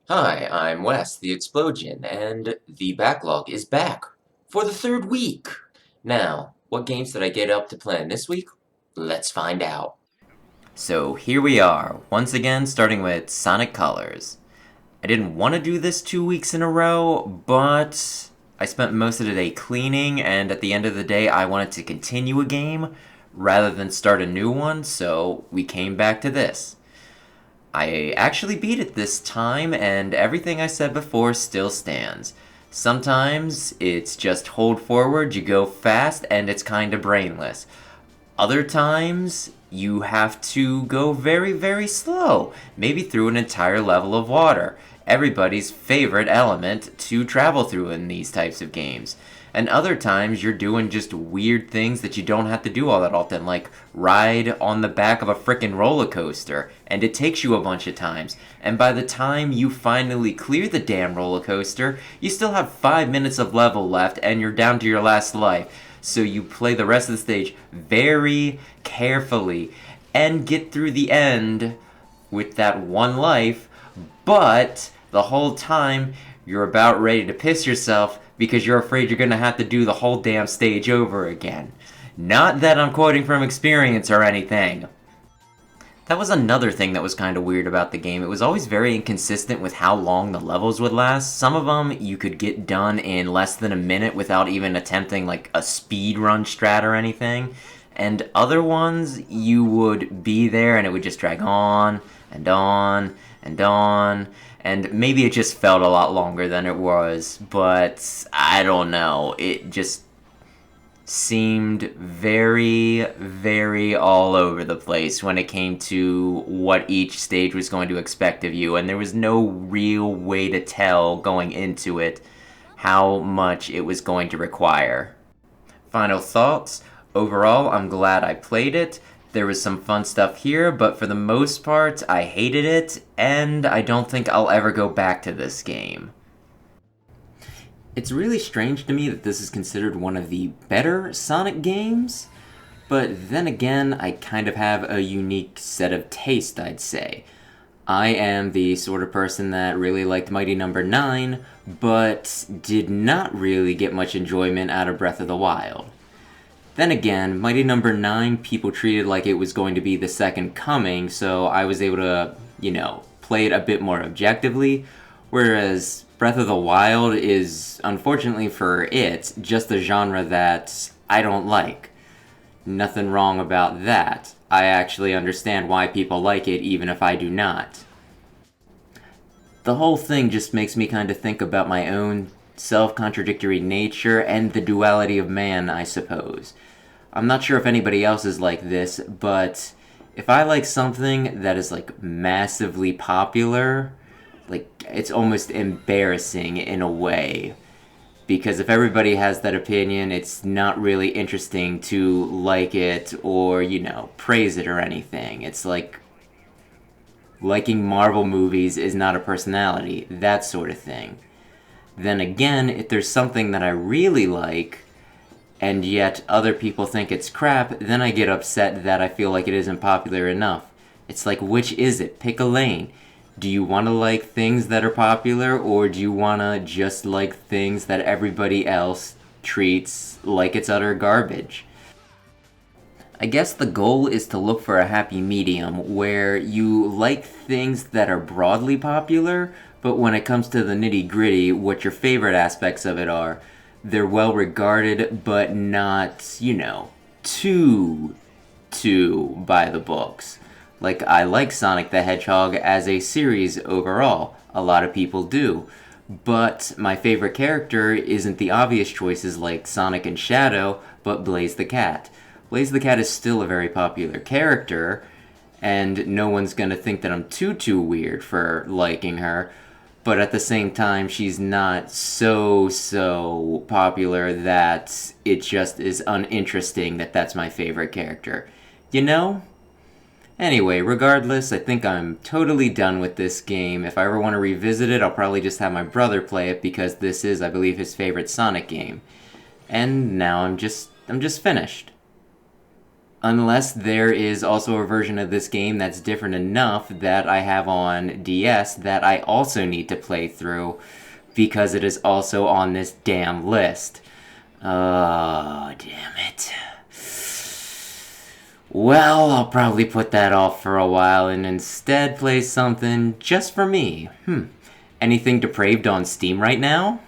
Hi, I'm Wes, the Explosion, and the Backlog is back for the third week. Now, what games did I get up to plan this week? Let's find out. So here we are, once again starting with Sonic Colors. I didn't want to do this 2 weeks in a row, but I spent most of the day cleaning, and at the end of the day, I wanted to continue a game rather than start a new one, so we came back to this. I actually beat it this time, and everything I said before still stands. Sometimes it's just hold forward, you go fast, and it's kinda brainless. Other times, you have to go very, very slow, maybe through an entire level of water. Everybody's favorite element to travel through in these types of games. And other times, you're doing just weird things that you don't have to do all that often, like ride on the back of a frickin' roller coaster, and it takes you a bunch of times. And by the time you finally clear the damn roller coaster, you still have 5 minutes of level left, and you're down to your last life. So you play the rest of the stage very carefully and get through the end with that one life, but the whole time you're about ready to piss yourself because you're afraid you're gonna have to do the whole damn stage over again. Not that I'm quoting from experience or anything. That was another thing that was kind of weird about the game. It was always very inconsistent with how long the levels would last. Some of them you could get done in less than a minute without even attempting like a speed run strat or anything. And other ones you would be there and it would just drag on and on and on. And maybe it just felt a lot longer than it was, but I don't know. It just seemed very, very all over the place when it came to what each stage was going to expect of you, and there was no real way to tell going into it how much it was going to require. Final thoughts. Overall, I'm glad I played it. There was some fun stuff here, but for the most part, I hated it, and I don't think I'll ever go back to this game. It's really strange to me that this is considered one of the better Sonic games, but then again, I kind of have a unique set of taste, I'd say. I am the sort of person that really liked Mighty Number 9, but did not really get much enjoyment out of Breath of the Wild. Then again, Mighty Number 9 people treated like it was going to be the second coming, so I was able to, play it a bit more objectively, whereas Breath of the Wild is, unfortunately for it, just a genre that I don't like. Nothing wrong about that. I actually understand why people like it, even if I do not. The whole thing just makes me kind of think about my own self-contradictory nature and the duality of man, I suppose. I'm not sure if anybody else is like this, but if I like something that is like massively popular, like it's almost embarrassing in a way. Because if everybody has that opinion, it's not really interesting to like it or, praise it or anything. It's like liking Marvel movies is not a personality, that sort of thing. Then again, if there's something that I really like, and yet other people think it's crap, then I get upset that I feel like it isn't popular enough. It's like, which is it? Pick a lane. Do you want to like things that are popular, or do you want to just like things that everybody else treats like it's utter garbage? I guess the goal is to look for a happy medium where you like things that are broadly popular, but when it comes to the nitty gritty, what your favorite aspects of it are, they're well regarded, but not, too by the books. Like, I like Sonic the Hedgehog as a series overall. A lot of people do. But my favorite character isn't the obvious choices like Sonic and Shadow, but Blaze the Cat. Blaze the Cat is still a very popular character, and no one's gonna think that I'm too weird for liking her. But at the same time, she's not so popular that it just is uninteresting that that's my favorite character. You know? Anyway, regardless, I think I'm totally done with this game. If I ever want to revisit it, I'll probably just have my brother play it because this is, I believe, his favorite Sonic game. And now I'm just finished. Unless there is also a version of this game that's different enough that I have on DS that I also need to play through because it is also on this damn list. Oh, damn it. Well, I'll probably put that off for a while and instead play something just for me. Anything depraved on Steam right now?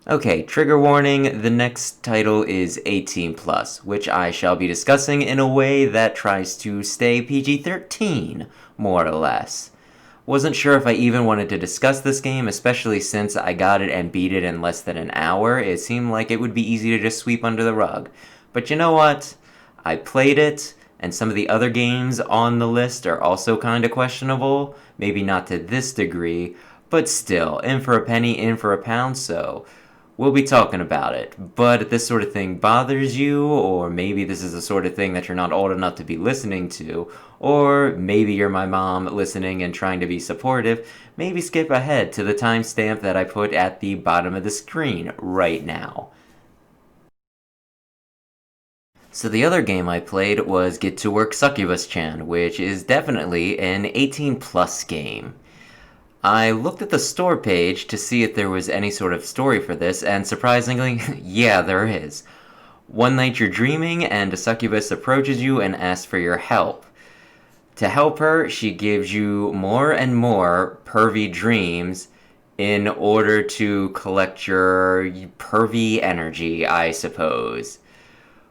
Okay, trigger warning, the next title is 18 plus, which I shall be discussing in a way that tries to stay PG-13, more or less. Wasn't sure if I even wanted to discuss this game, especially since I got it and beat it in less than an hour. It seemed like it would be easy to just sweep under the rug. But you know what? I played it, and some of the other games on the list are also kinda questionable. Maybe not to this degree, but still, in for a penny, in for a pound, so we'll be talking about it. But if this sort of thing bothers you, or maybe this is the sort of thing that you're not old enough to be listening to, or maybe you're my mom listening and trying to be supportive, maybe skip ahead to the timestamp that I put at the bottom of the screen right now. So the other game I played was Get to Work Succubus-chan, which is definitely an 18 plus game. I looked at the store page to see if there was any sort of story for this, and surprisingly, yeah, there is. One night you're dreaming, and a succubus approaches you and asks for your help. To help her, she gives you more and more pervy dreams in order to collect your pervy energy, I suppose.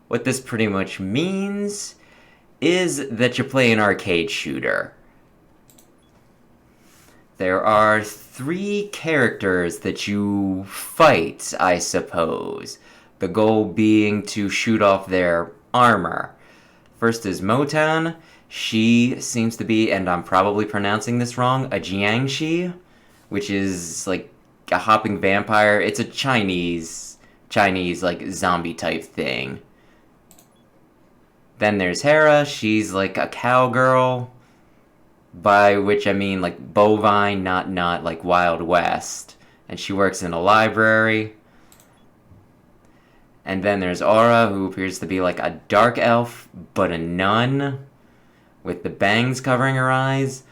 What this pretty much means is that you play an arcade shooter. There are 3 characters that you fight, I suppose. The goal being to shoot off their armor. First is Motan. She seems to be, and I'm probably pronouncing this wrong, a Jiangshi, which is like a hopping vampire. It's a Chinese like zombie type thing. Then there's Hera. She's like a cowgirl. By which I mean like bovine, not like Wild West. And she works in a library. And then there's Aura, who appears to be like a dark elf, but a nun, with the bangs covering her eyes.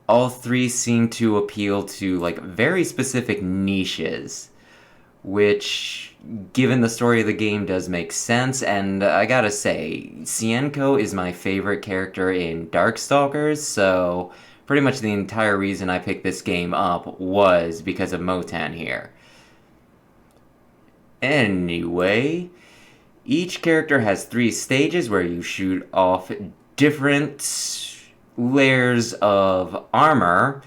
All 3 seem to appeal to like very specific niches, which, given the story of the game, does make sense. And I gotta say, Cienko is my favorite character in Darkstalkers, so pretty much the entire reason I picked this game up was because of Motan here. Anyway, each character has 3 stages where you shoot off different layers of armor,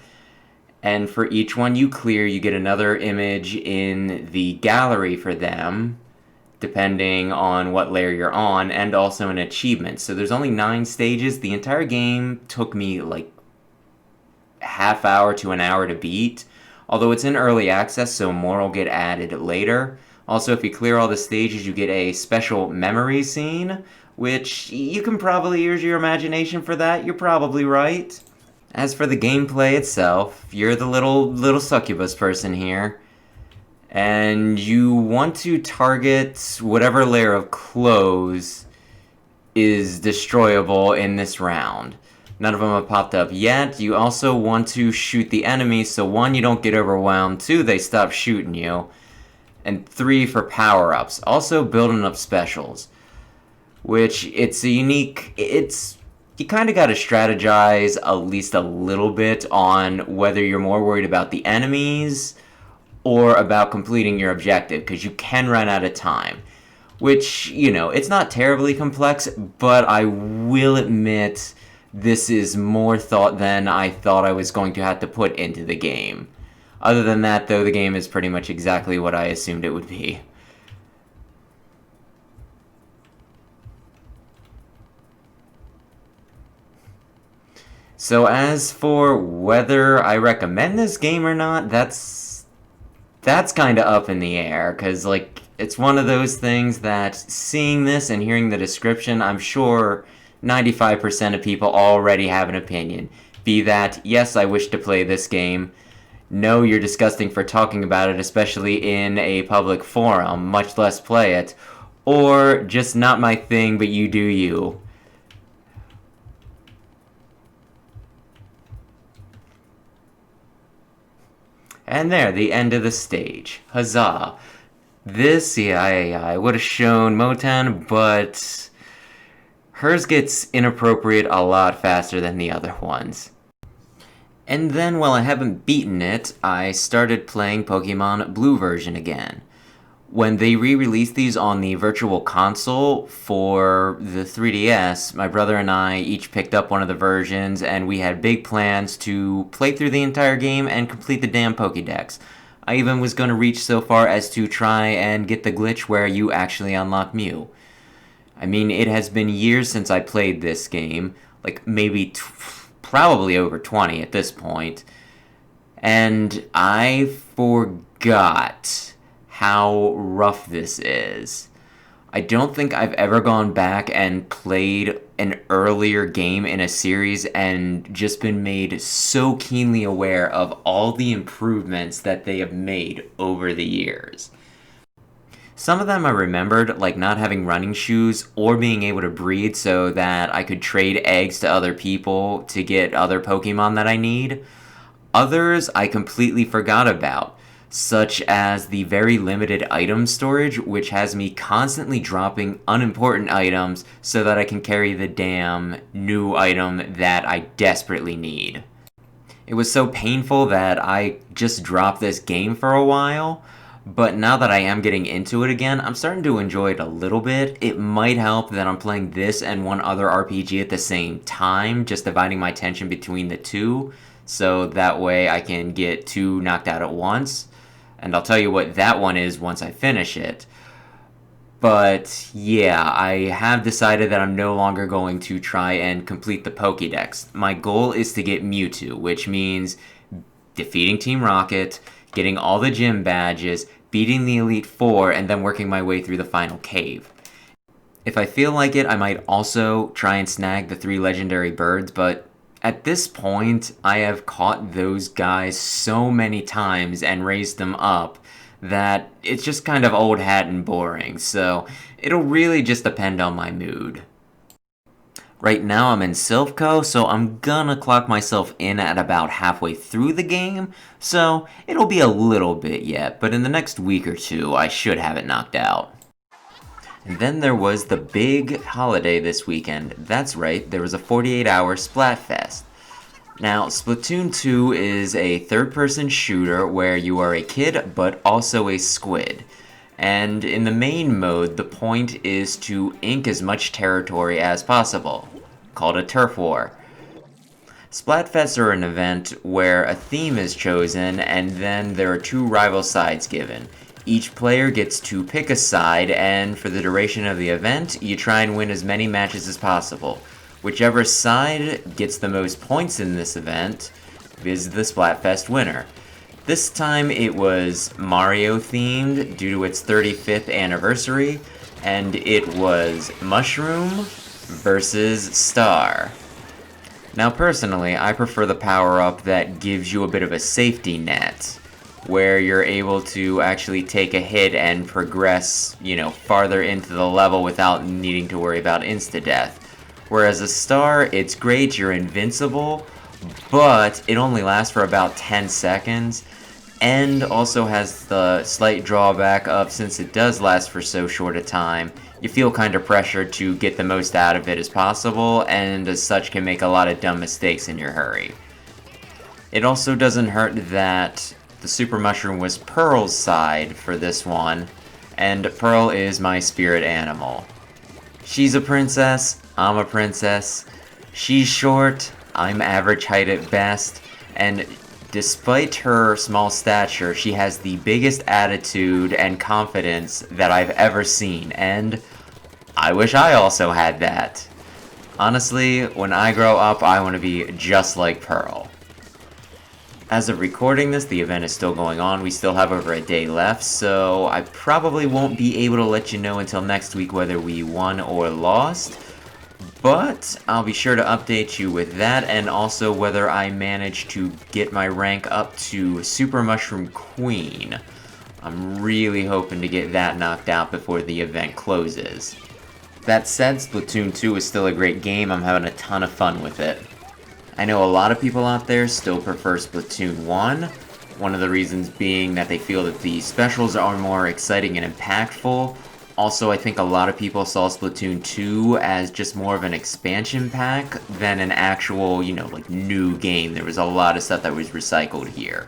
and for each one you clear, you get another image in the gallery for them, depending on what layer you're on, and also an achievement. So there's only 9 stages. The entire game took me like half hour to an hour to beat, although it's in early access, so more will get added later. Also, if you clear all the stages, you get a special memory scene, which you can probably use your imagination for that. You're probably right. As for the gameplay itself, you're the little succubus person here, and you want to target whatever layer of clothes is destroyable in this round. None of them have popped up yet. You also want to shoot the enemies, so 1, you don't get overwhelmed, 2, they stop shooting you, and 3, for power-ups. Also building up specials, which it's a unique... You kind of got to strategize at least a little bit on whether you're more worried about the enemies or about completing your objective, because you can run out of time. Which, you know, it's not terribly complex, but I will admit this is more thought than I thought I was going to have to put into the game. Other than that, though, the game is pretty much exactly what I assumed it would be. So as for whether I recommend this game or not, that's kind of up in the air, because like it's one of those things that seeing this and hearing the description, I'm sure 95% of people already have an opinion. Be that, yes, I wish to play this game. No, you're disgusting for talking about it, especially in a public forum, much less play it. or just not my thing, but you do you. And there, the end of the stage. Huzzah. This, yeah, I would have shown Motown, but hers gets inappropriate a lot faster than the other ones. And then, while I haven't beaten it, I started playing Pokemon Blue version again. When they re-released these on the Virtual Console for the 3DS, my brother and I each picked up one of the versions, and we had big plans to play through the entire game and complete the damn Pokédex. I even was going to reach so far as to try and get the glitch where you actually unlock Mew. I mean, it has been years since I played this game, like maybe probably over 20 at this point, and I forgot how rough this is. I don't think I've ever gone back and played an earlier game in a series and just been made so keenly aware of all the improvements that they have made over the years. Some of them I remembered, like not having running shoes or being able to breed so that I could trade eggs to other people to get other Pokemon that I need. Others I completely forgot about, such as the very limited item storage, which has me constantly dropping unimportant items so that I can carry the damn new item that I desperately need. It was so painful that I just dropped this game for a while, but now that I am getting into it again, I'm starting to enjoy it a little bit. It might help that I'm playing this and one other RPG at the same time, just dividing my attention between the two, so that way I can get two knocked out at once. And I'll tell you what that one is once I finish it. But yeah, I have decided that I'm no longer going to try and complete the Pokédex. My goal is to get Mewtwo, which means defeating Team Rocket, getting all the gym badges, beating the Elite Four, and then working my way through the final cave. If I feel like it, I might also try and snag the 3 legendary birds, but at this point, I have caught those guys so many times and raised them up that it's just kind of old hat and boring, so it'll really just depend on my mood. Right now I'm in Silphco, so I'm gonna clock myself in at about halfway through the game, so it'll be a little bit yet, but in the next week or two I should have it knocked out. And then there was the big holiday this weekend. That's right, there was a 48-hour Splatfest. Now, Splatoon 2 is a third-person shooter where you are a kid, but also a squid. And in the main mode, the point is to ink as much territory as possible, called a turf war. Splatfests are an event where a theme is chosen, and then there are 2 rival sides given. Each player gets to pick a side, and for the duration of the event, you try and win as many matches as possible. Whichever side gets the most points in this event is the Splatfest winner. This time it was Mario themed due to its 35th anniversary, and it was Mushroom versus Star. Now personally, I prefer the power-up that gives you a bit of a safety net, where you're able to actually take a hit and progress, farther into the level without needing to worry about insta-death. Whereas a Star, it's great, you're invincible, but it only lasts for about 10 seconds, and also has the slight drawback of, since it does last for so short a time, you feel kind of pressured to get the most out of it as possible, and as such can make a lot of dumb mistakes in your hurry. It also doesn't hurt that the Super Mushroom was Pearl's side for this one, and Pearl is my spirit animal. She's a princess, I'm a princess, she's short, I'm average height at best, and despite her small stature, she has the biggest attitude and confidence that I've ever seen, and I wish I also had that. Honestly, when I grow up, I want to be just like Pearl. As of recording this, the event is still going on. We still have over a day left, so I probably won't be able to let you know until next week whether we won or lost. But I'll be sure to update you with that, and also whether I managed to get my rank up to Super Mushroom Queen. I'm really hoping to get that knocked out before the event closes. That said, Splatoon 2 is still a great game. I'm having a ton of fun with it. I know a lot of people out there still prefer Splatoon 1, one of the reasons being that they feel that the specials are more exciting and impactful. Also, I think a lot of people saw Splatoon 2 as just more of an expansion pack than an actual, like new game. There was a lot of stuff that was recycled here.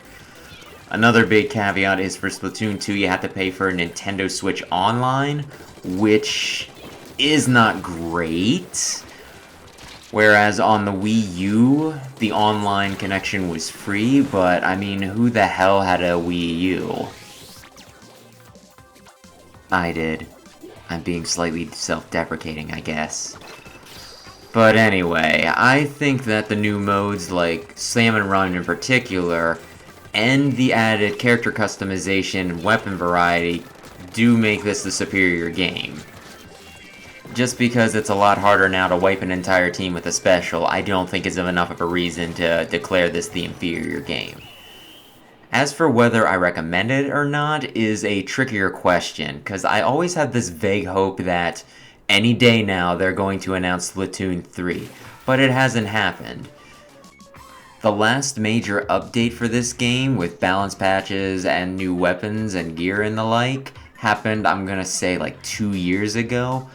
Another big caveat is for Splatoon 2 you have to pay for a Nintendo Switch Online, which is not great. Whereas on the Wii U, the online connection was free, but I mean, who the hell had a Wii U? I did. I'm being slightly self-deprecating, I guess. But anyway, I think that the new modes like Salmon Run in particular, and the added character customization and weapon variety do make this the superior game. Just because it's a lot harder now to wipe an entire team with a special, I don't think is enough of a reason to declare this the inferior game. As for whether I recommend it or not is a trickier question, because I always have this vague hope that any day now they're going to announce Splatoon 3, but it hasn't happened. The last major update for this game, with balance patches and new weapons and gear and the like, happened, I'm gonna say, like 2 years ago.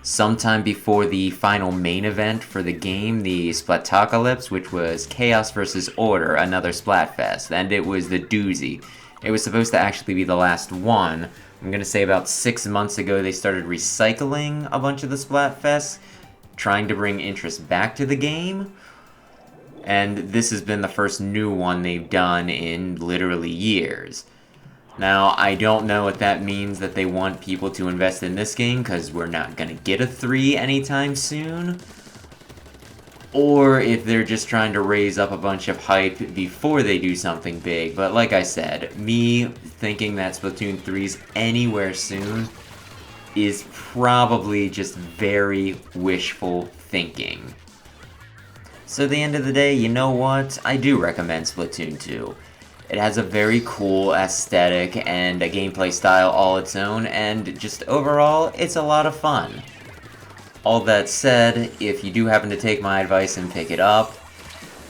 Sometime before the final main event for the game, the Splatocalypse, which was Chaos vs. Order, another Splatfest, and it was the doozy. It was supposed to actually be the last one. I'm gonna say about 6 months ago they started recycling a bunch of the Splatfests, trying to bring interest back to the game. And this has been the first new one they've done in literally years. Now, I don't know if that means that they want people to invest in this game, because we're not going to get a 3 anytime soon. Or if they're just trying to raise up a bunch of hype before they do something big. But like I said, me thinking that Splatoon 3's anywhere soon is probably just very wishful thinking. So at the end of the day, you know what? I do recommend Splatoon 2. It has a very cool aesthetic and a gameplay style all its own, and just overall, it's a lot of fun. All that said, if you do happen to take my advice and pick it up,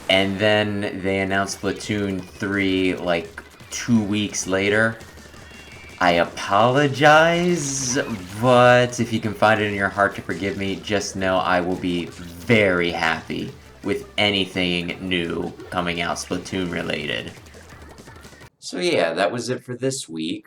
and then they announce Splatoon 3 like 2 weeks later, I apologize, but if you can find it in your heart to forgive me, just know I will be very happy with anything new coming out Splatoon related. So yeah, that was it for this week.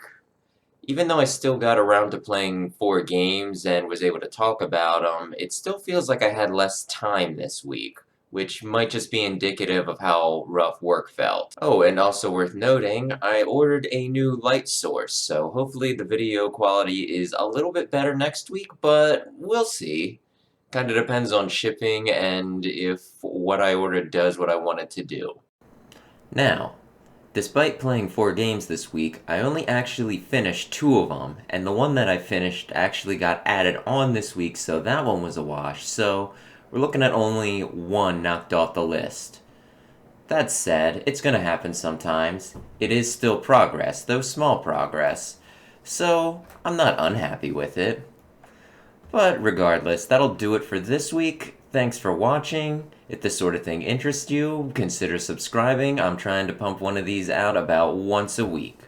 Even though I still got around to playing 4 games and was able to talk about them, it still feels like I had less time this week, which might just be indicative of how rough work felt. Oh, and also worth noting, I ordered a new light source, so hopefully the video quality is a little bit better next week, but we'll see. Kinda depends on shipping and if what I ordered does what I want it to do. Now, despite playing 4 games this week, I only actually finished 2 of them, and the one that I finished actually got added on this week, so that one was a wash, so we're looking at only 1 knocked off the list. That said, it's gonna happen sometimes. It is still progress, though small progress, so I'm not unhappy with it. But regardless, that'll do it for this week. Thanks for watching. If this sort of thing interests you, consider subscribing. I'm trying to pump one of these out about once a week.